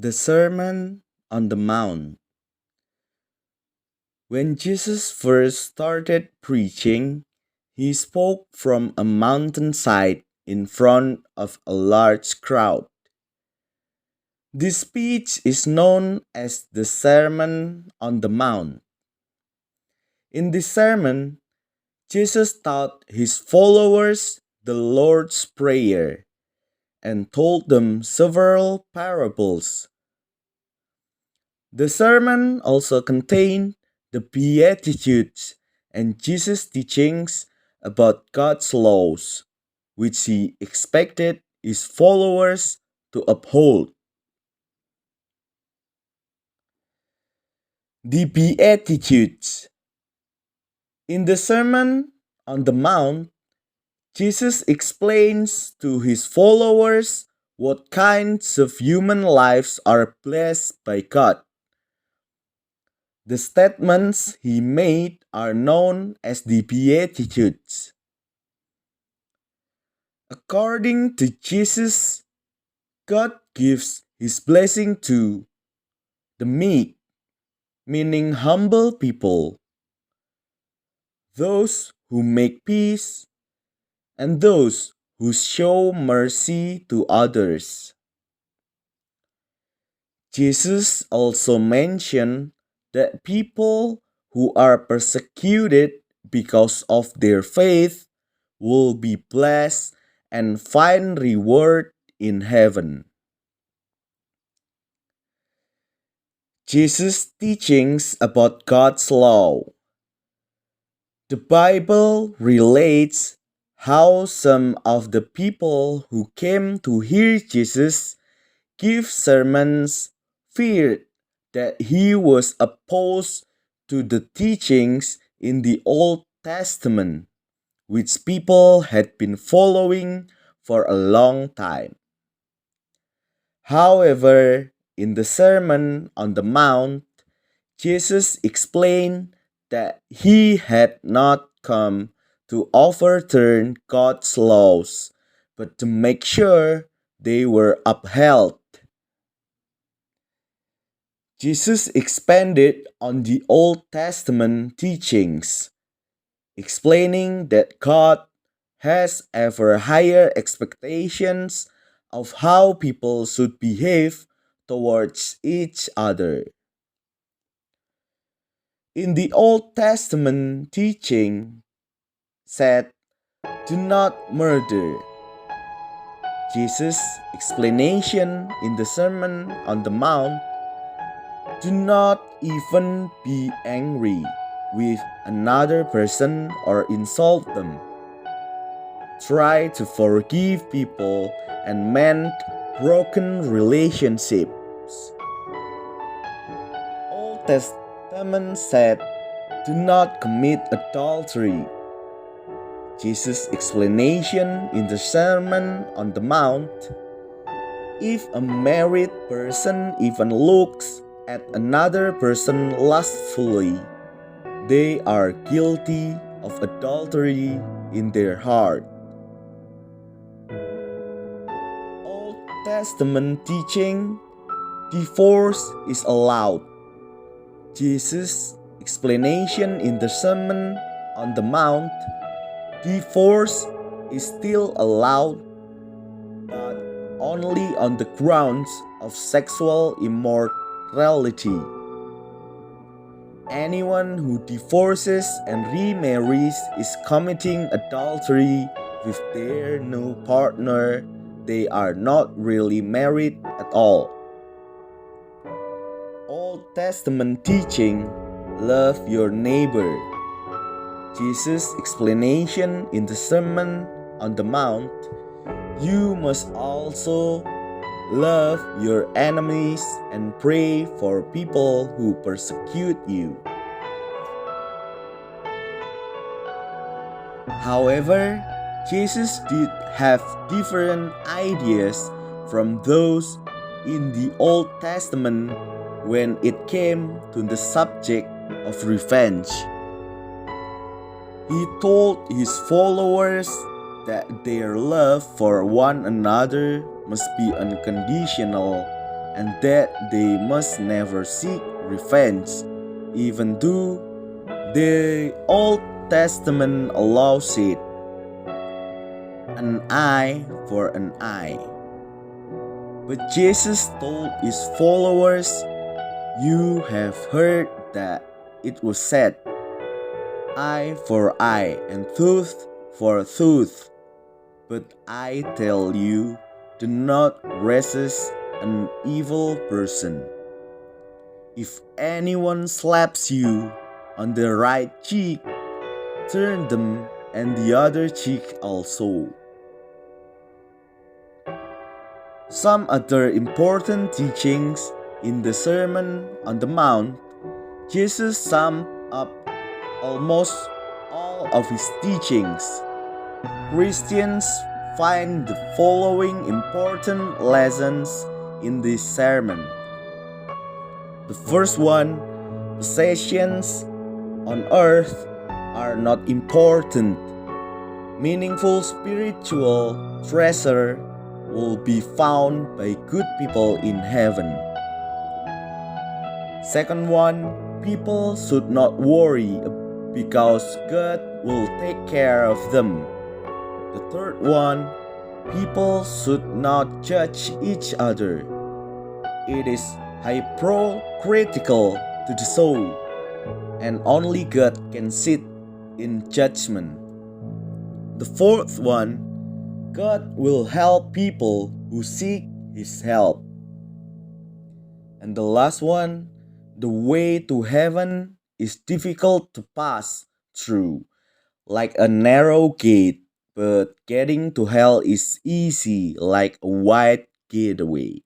The Sermon on the Mount. When Jesus first started preaching, he spoke from a mountainside in front of a large crowd. This speech is known as the Sermon on the Mount. In this sermon, Jesus taught his followers the Lord's Prayer and told them several parables. The sermon also contained the Beatitudes and Jesus' teachings about God's laws, which he expected his followers to uphold. The Beatitudes. In the Sermon on the Mount, Jesus explains to his followers what kinds of human lives are blessed by God. The statements he made are known as the Beatitudes. According to Jesus, God gives his blessing to the meek, meaning humble people, those who make peace, and those who show mercy to others. Jesus also mentioned that people who are persecuted because of their faith will be blessed and find reward in heaven. Jesus' teachings about God's law. The Bible relates how some of the people who came to hear Jesus give sermons feared that he was opposed to the teachings in the Old Testament, which people had been following for a long time. However, in the Sermon on the Mount, Jesus explained that he had not come to overturn God's laws, but to make sure they were upheld. Jesus expanded on the Old Testament teachings, explaining that God has ever higher expectations of how people should behave towards each other. In the Old Testament teaching said, "Do not murder." Jesus' explanation in the Sermon on the Mount, "Do not even be angry with another person or insult them. Try to forgive people and mend broken relationships." Old Testament said, "Do not commit adultery." Jesus' explanation in the Sermon on the Mount, "If a married person even looks at another person lustfully, they are guilty of adultery in their heart." Old Testament teaching, divorce is allowed. Jesus' explanation in the Sermon on the Mount, divorce is still allowed, but only on the grounds of sexual immorality. Anyone who divorces and remarries is committing adultery with their new partner. They are not really married at all. Old Testament teaching, love your neighbor. Jesus' explanation in the Sermon on the Mount, you must also love your enemies and pray for people who persecute you. However, Jesus did have different ideas from those in the Old Testament when it came to the subject of revenge. He told his followers that their love for one another must be unconditional and that they must never seek revenge, even though the Old Testament allows it. An eye for an eye. But Jesus told his followers, "You have heard that it was said, eye for eye and tooth for tooth. But I tell you, do not resist an evil person. If anyone slaps you on the right cheek, turn them and the other cheek also." Some other important teachings in the Sermon on the Mount, Jesus summed up almost all of his teachings. Christians find the following important lessons in this sermon. The first one, possessions on earth are not important. Meaningful spiritual treasure will be found by good people in heaven. Second one, people should not worry because God will take care of them. The third one, people should not judge each other. It is hypocritical to the soul, and only God can sit in judgment. The fourth one, God will help people who seek His help. And the last one, the way to heaven is difficult to pass through, like a narrow gate, but getting to hell is easy, like a wide gateway.